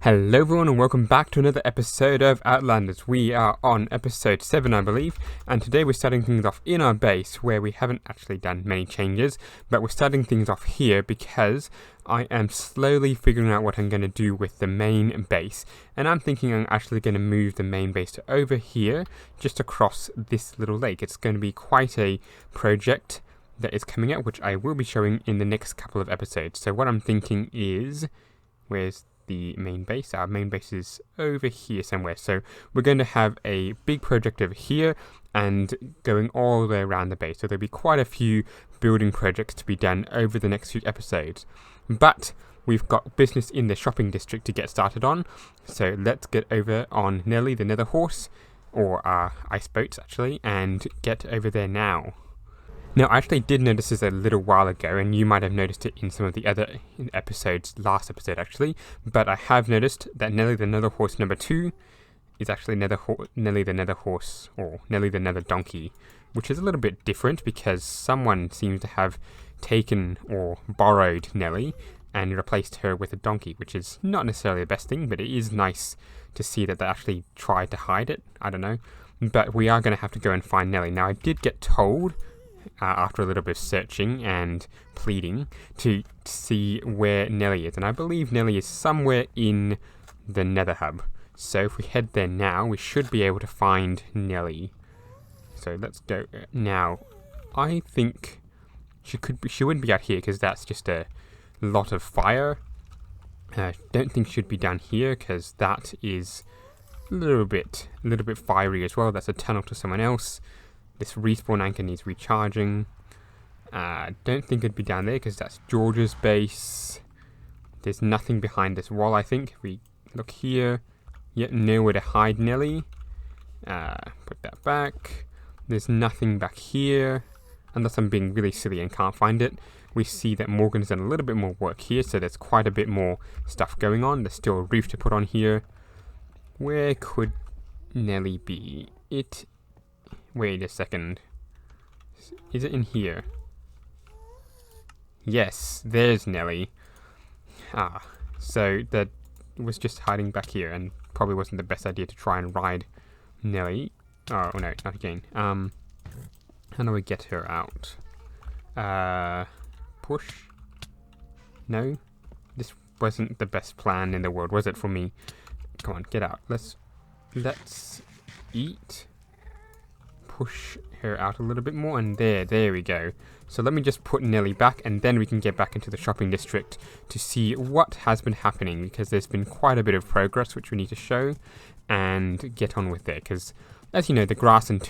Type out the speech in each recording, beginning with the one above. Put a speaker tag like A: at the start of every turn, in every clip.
A: Hello everyone and welcome back to another episode of Outlanders. We are on episode 7 I believe, and today we're starting things off in our base where we haven't actually done many changes, but we're starting things off here because I am slowly figuring out what I'm going to do with the main base, and I'm thinking I'm actually going to move the main base to over here, just across this little lake. It's going to be quite a project that is coming up, which I will be showing in the next couple of episodes. So what I'm thinking is, where's the main base? Our main base is over here somewhere, so we're going to have a big project over here and going all the way around the base, so there'll be quite a few building projects to be done over the next few episodes, but we've got business in the shopping district to get started on, so let's get over on Nelly the Nether Horse, or our ice boats actually, and get over there now. Now, I actually did notice this a little while ago, and you might have noticed it in some of the other episodes, last episode actually, but I have noticed that Nelly the Nether Horse number 2 is actually Nelly the Nether Horse, or Nelly the Nether Donkey, which is a little bit different because someone seems to have taken or borrowed Nelly and replaced her with a donkey, which is not necessarily the best thing, but it is nice to see that they actually tried to hide it. I don't know, but we are going to have to go and find Nelly. Now, I did get told after a little bit of searching and pleading to see where Nelly is, and I believe Nelly is somewhere in the Nether Hub. So if we head there now, we should be able to find Nelly. So let's go now. I think she wouldn't be out here because that's just a lot of fire. Don't think she'd be down here because that is a little bit fiery as well. That's a tunnel to someone else. This respawn anchor needs recharging. Don't think it'd be down there because that's George's base. There's nothing behind this wall, I think. We look here. Yet nowhere to hide Nelly. Put that back. There's nothing back here. Unless I'm being really silly and can't find it. We see that Morgan's done a little bit more work here, so there's quite a bit more stuff going on. There's still a roof to put on here. Where could Nelly be? Wait a second. Is it in here? Yes, there's Nelly. So that was just hiding back here, and probably wasn't the best idea to try and ride Nelly. Oh no, not again. How do we get her out? Push? No? This wasn't the best plan in the world, was it, for me? Come on, get out. Let's eat. Push her out a little bit more, and there we go. So let me just put Nelly back, and then we can get back into the shopping district to see what has been happening, because there's been quite a bit of progress which we need to show and get on with there, because as you know, the grass and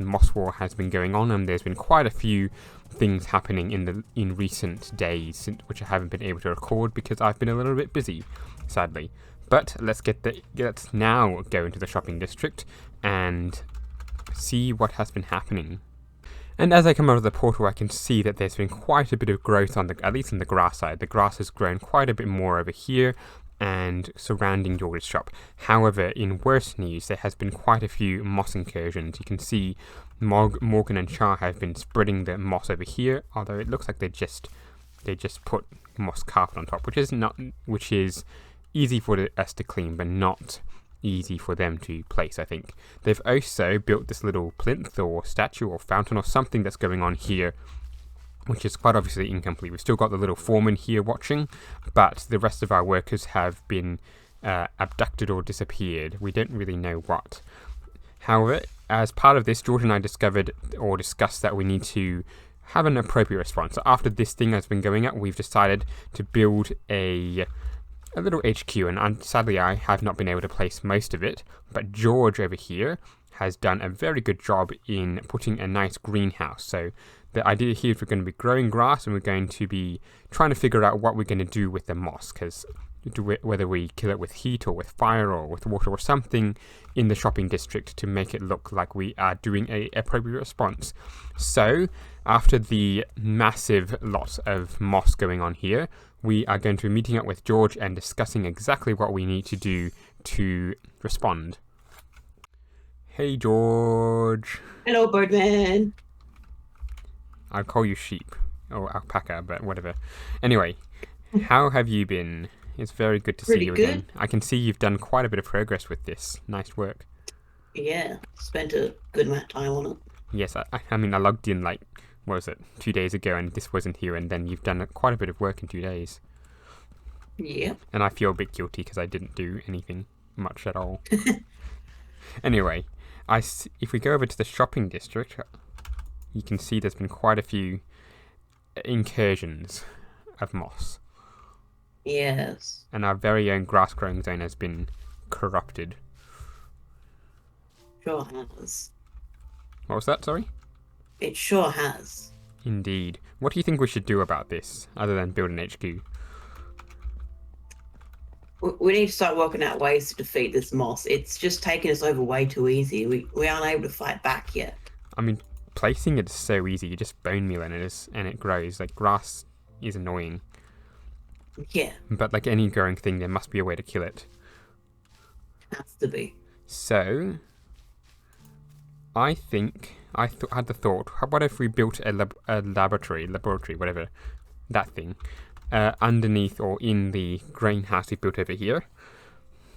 A: moss war has been going on, and there's been quite a few things happening in recent days which I haven't been able to record because I've been a little bit busy, sadly. But let's now go into the shopping district and see what has been happening. And as I come out of the portal, I can see that there's been quite a bit of growth at least on the grass side. The grass has grown quite a bit more over here and surrounding George's shop. However, in worse news, there has been quite a few moss incursions. You can see Morgan and Char have been spreading the moss over here, although it looks like they just put moss carpet on top, which is easy for us to clean, but not easy for them to place, I think. They've also built this little plinth or statue or fountain or something that's going on here, which is quite obviously incomplete. We've still got the little foreman here watching, but the rest of our workers have been abducted or disappeared. We don't really know what. However, as part of this, George and I discovered or discussed that we need to have an appropriate response. So after this thing has been going up, we've decided to build a little HQ, and sadly I have not been able to place most of it, but George over here has done a very good job in putting a nice greenhouse. So the idea here is we're going to be growing grass, and we're going to be trying to figure out what we're going to do with the moss, because whether we kill it with heat or with fire or with water or something in the shopping district to make it look like we are doing a appropriate response. So after the massive lot of moss going on here, we are going to be meeting up with George and discussing exactly what we need to do to respond. Hey George.
B: Hello, Birdman.
A: I'll call you sheep or alpaca, but whatever. Anyway, how have you been? It's very good to see
B: Pretty
A: you
B: good.
A: again. I can see you've done quite a bit of progress with this. Nice work.
B: Yeah, spent a good amount of time on it.
A: Yes, I mean, I logged in like, what was it, 2 days ago, and this wasn't here, and then you've done quite a bit of work in 2 days.
B: Yeah.
A: And I feel a bit guilty because I didn't do anything much at all. Anyway, if we go over to the shopping district, you can see there's been quite a few incursions of moss.
B: Yes.
A: And our very own grass growing zone has been corrupted.
B: Sure has.
A: What was that, sorry?
B: It sure has.
A: Indeed. What do you think we should do about this, other than build an HQ?
B: We need to start working out ways to defeat this moss. It's just taking us over way too easy. We aren't able to fight back yet.
A: I mean, placing it is so easy. You just bone meal and it grows. Like, grass is annoying.
B: Yeah,
A: But like any growing thing, there must be a way to kill it.
B: has to be.
A: So, I think I had the thought: how about if we built a laboratory, whatever, that thing, underneath or in the greenhouse we built over here?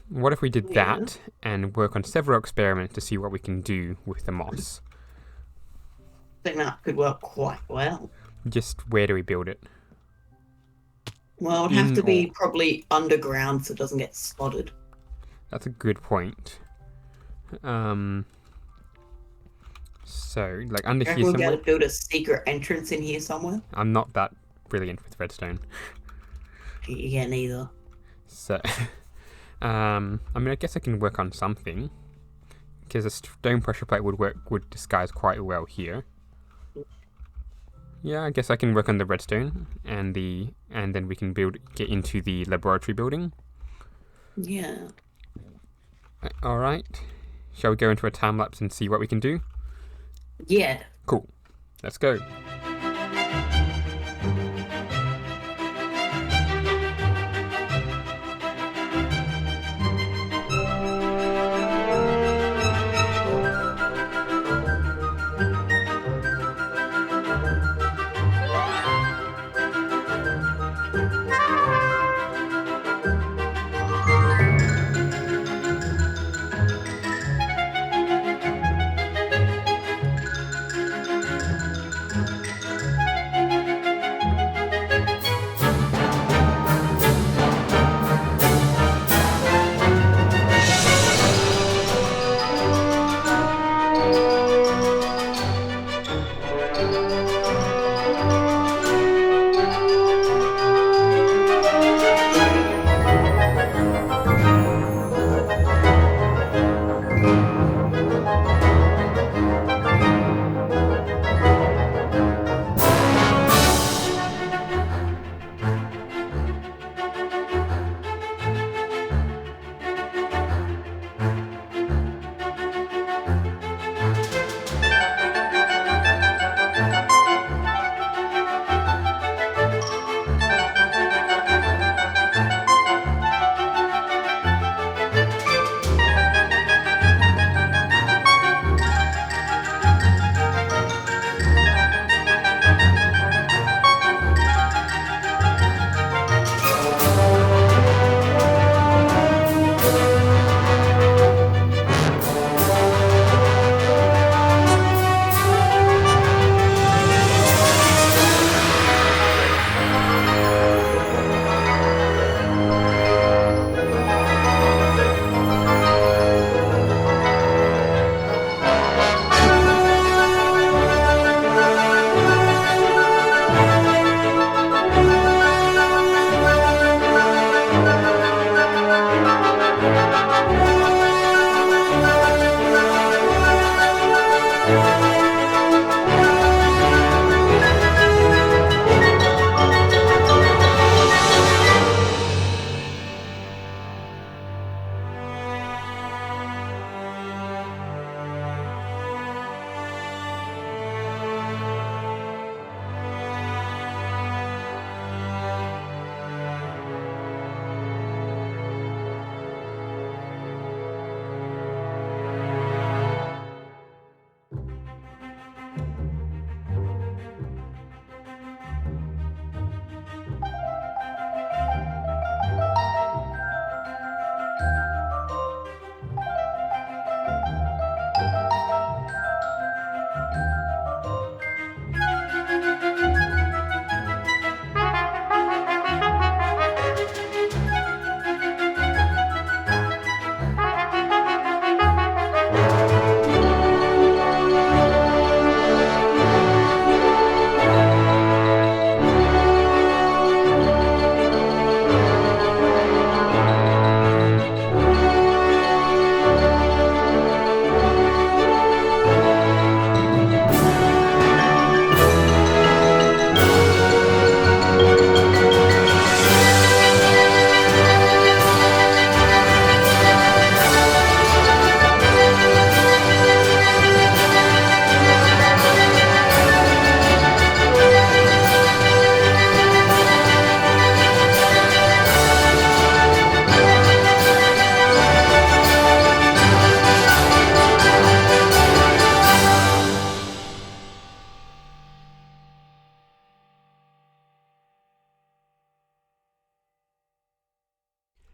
A: What if we did that and work on several experiments to see what we can do with the moss?
B: I think that could work quite well.
A: Just where do we build it?
B: Well, it would have to be probably underground so it doesn't get spotted.
A: That's a good point. So, like under here
B: We'll be
A: somewhere.
B: able to build a secret entrance in here somewhere.
A: I'm not that brilliant with redstone.
B: Yeah, neither.
A: So, I mean, I guess I can work on something. Because a stone pressure plate would disguise quite well here. Yeah, I guess I can work on the redstone and then we can get into the laboratory building.
B: Yeah.
A: All right. Shall we go into a time lapse and see what we can do?
B: Yeah.
A: Cool. Let's go.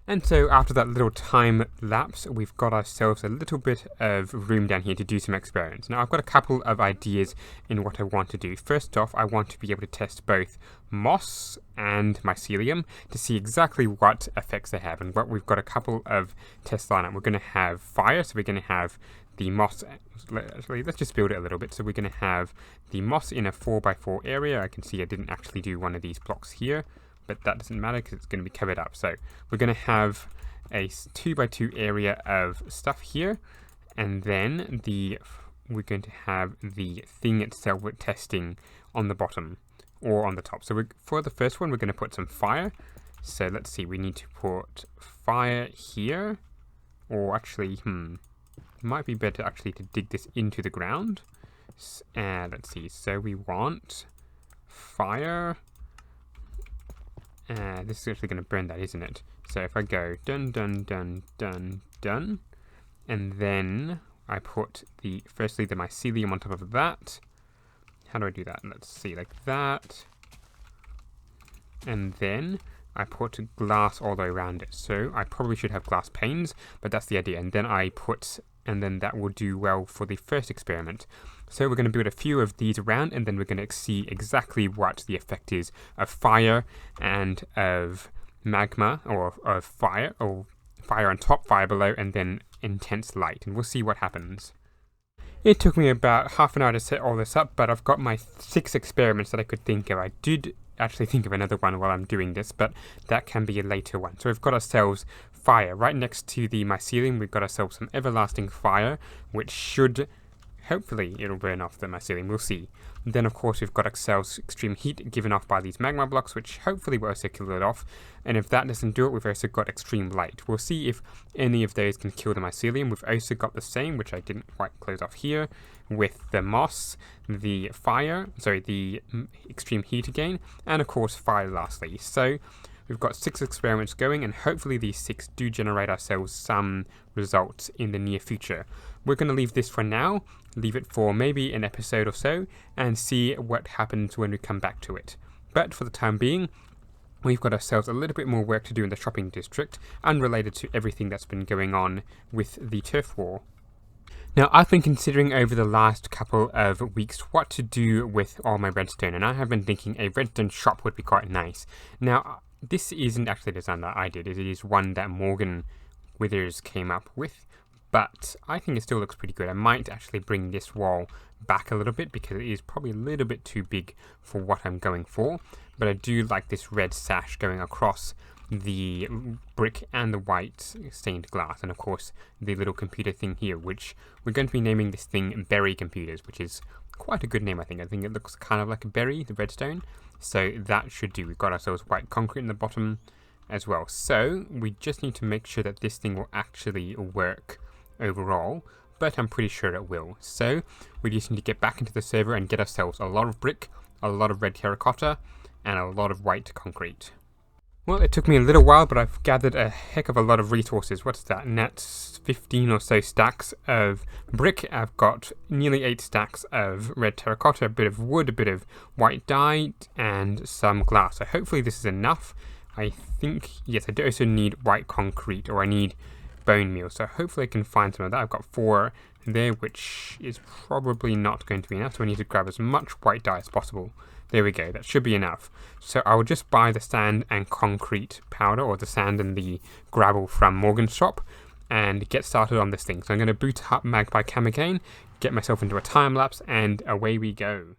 A: And so after that little time lapse, we've got ourselves a little bit of room down here to do some experiments. Now I've got a couple of ideas in what I want to do. First off, I want to be able to test both moss and mycelium to see exactly what effects they have. And what we've got a couple of tests lined up. We're going to have fire, so we're going to have the moss. Actually, let's just build it a little bit. So we're going to have the moss in a 4x4 area. I can see I didn't actually do one of these blocks here, but that doesn't matter because it's going to be covered up. So we're going to have a 2x2 area of stuff here, and then we're going to have the thing itself with testing on the bottom or on the top. So for the first one, we're going to put some fire. So let's see, we need to put fire here, or actually, might be better actually to dig this into the ground. Let's see, so we want fire. This is actually going to burn that, isn't it? So if I go done, done, done, done, done, and then I put firstly the mycelium on top of that. How do I do that? Let's see, like that. And then I put glass all the way around it. So I probably should have glass panes, but that's the idea. And then that will do well for the first experiment. So we're going to build a few of these around, and then we're going to see exactly what the effect is of fire and of magma, or of fire on top, fire below, and then intense light. And we'll see what happens. It took me about half an hour to set all this up, but I've got my 6 experiments that I could think of. I did actually think of another one while I'm doing this, but that can be a later one. So we've got ourselves fire. Right next to the mycelium, we've got ourselves some everlasting fire, which should, hopefully, it'll burn off the mycelium. We'll see. And then, of course, we've got ourselves extreme heat given off by these magma blocks, which hopefully will also kill it off. And if that doesn't do it, we've also got extreme light. We'll see if any of those can kill the mycelium. We've also got the same, which I didn't quite close off here, with the moss, the extreme heat again, and of course fire lastly. So we've got 6 experiments going, and hopefully these 6 do generate ourselves some results in the near future. We're going to leave this for now, leave it for maybe an episode or so, and see what happens when we come back to it. But for the time being, we've got ourselves a little bit more work to do in the shopping district, unrelated to everything that's been going on with the turf war. Now, I've been considering over the last couple of weeks what to do with all my redstone, and I have been thinking a redstone shop would be quite nice. Now, this isn't actually a design that I did, it is one that Morgan Withers came up with, but I think it still looks pretty good. I might actually bring this wall back a little bit because it is probably a little bit too big for what I'm going for, but I do like this red sash going across the brick and the white stained glass, and of course the little computer thing here, which we're going to be naming this thing Berry Computers, which is quite a good name. I think it looks kind of like a berry, the redstone, so that should do. We've got ourselves white concrete in the bottom as well, so we just need to make sure that this thing will actually work overall, but I'm pretty sure it will. So we just need to get back into the server and get ourselves a lot of brick, a lot of red terracotta, and a lot of white concrete. Well, it took me a little while, but I've gathered a heck of a lot of resources. What's that? And that's 15 or so stacks of brick. I've got nearly 8 stacks of red terracotta, a bit of wood, a bit of white dye, and some glass. So hopefully this is enough. I think, yes, I do also need white concrete, or I need bone meal. So hopefully I can find some of that. I've got 4 there, which is probably not going to be enough. So I need to grab as much white dye as possible. There we go, that should be enough. So I will just buy the sand and concrete powder, or the sand and the gravel from Morgan's shop, and get started on this thing. So I'm going to boot up Magpie Cam again, get myself into a time lapse, and away we go.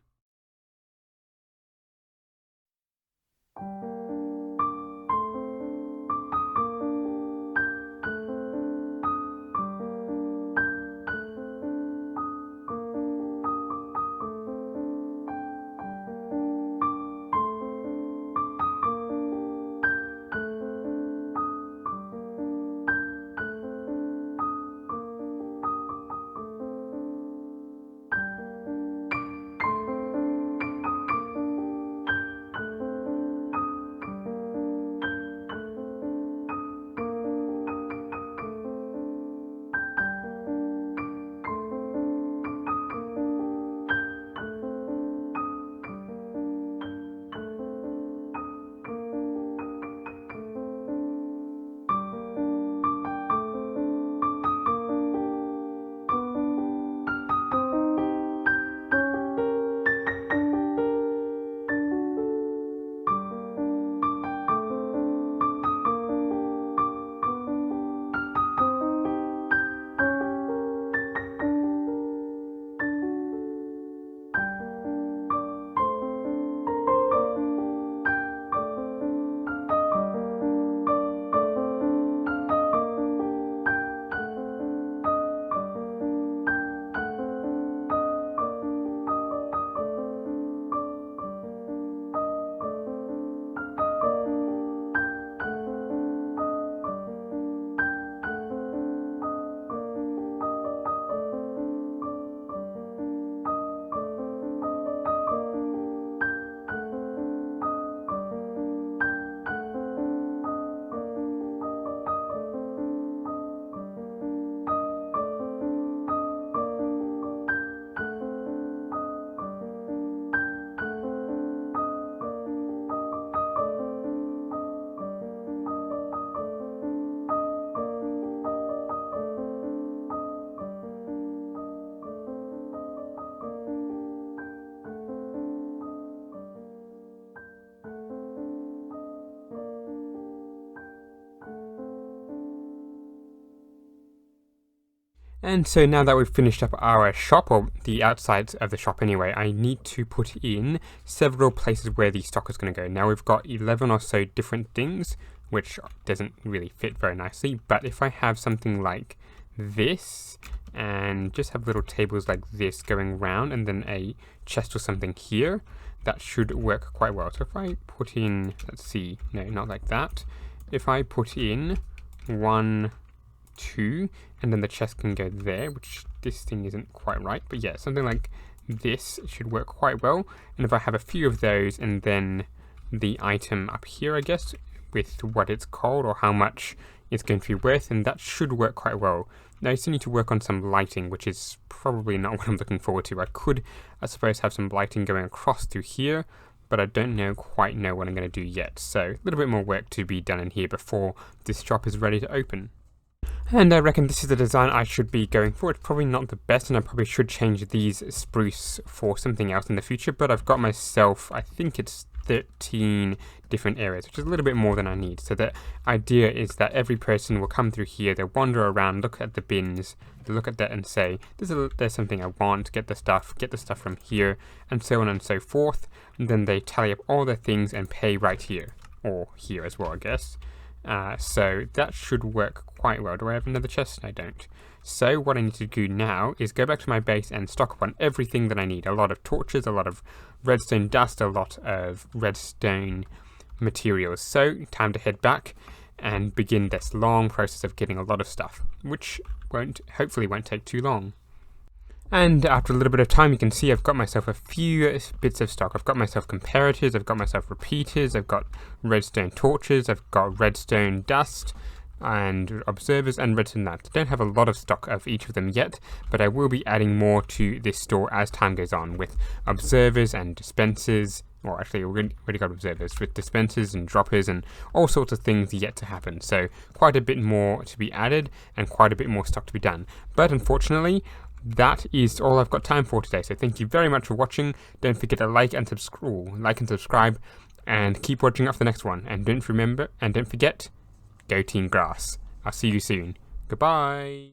A: And so now that we've finished up our shop, or the outside of the shop anyway, I need to put in several places where the stock is going to go. Now we've got 11 or so different things, which doesn't really fit very nicely, but if I have something like this, and just have little tables like this going round, and then a chest or something here, that should work quite well. So if I put in, let's see, no, not like that. If I put in 1, 2, and then the chest can go there, which this thing isn't quite right, but yeah, something like this should work quite well. And if I have a few of those, and then the item up here, I guess, with what it's called or how much it's going to be worth, and that should work quite well. Now I still need to work on some lighting, which is probably not what I'm looking forward to. I could, I suppose, have some lighting going across through here, but I don't quite know what I'm going to do yet. So a little bit more work to be done in here before this shop is ready to open. And I reckon this is the design I should be going for. It's probably not the best, and I probably should change these spruce for something else in the future, but I've got myself, I think it's 13 different areas, which is a little bit more than I need. So the idea is that every person will come through here, they'll wander around, look at the bins, they'll look at that and say, there's something I want, get the stuff from here, and so on and so forth. And then they tally up all their things and pay right here, or here as well, I guess. So that should work quite well. Do I have another chest? I don't. So what I need to do now is go back to my base and stock up on everything that I need. A lot of torches, a lot of redstone dust, a lot of redstone materials. So time to head back and begin this long process of getting a lot of stuff, which hopefully won't take too long. And after a little bit of time, you can see I've got myself a few bits of stock. I've got myself comparators, I've got myself repeaters, I've got redstone torches, I've got redstone dust, and observers, and redstone lamps. I don't have a lot of stock of each of them yet, but I will be adding more to this store as time goes on, with observers and dispensers. Well, actually, we already got observers, with dispensers and droppers and all sorts of things yet to happen. So quite a bit more to be added and quite a bit more stock to be done. But unfortunately, that is all I've got time for today. So thank you very much for watching. Don't forget to like and subscribe, and keep watching up for the next one. And don't forget, go Team Grass. I'll see you soon. Goodbye.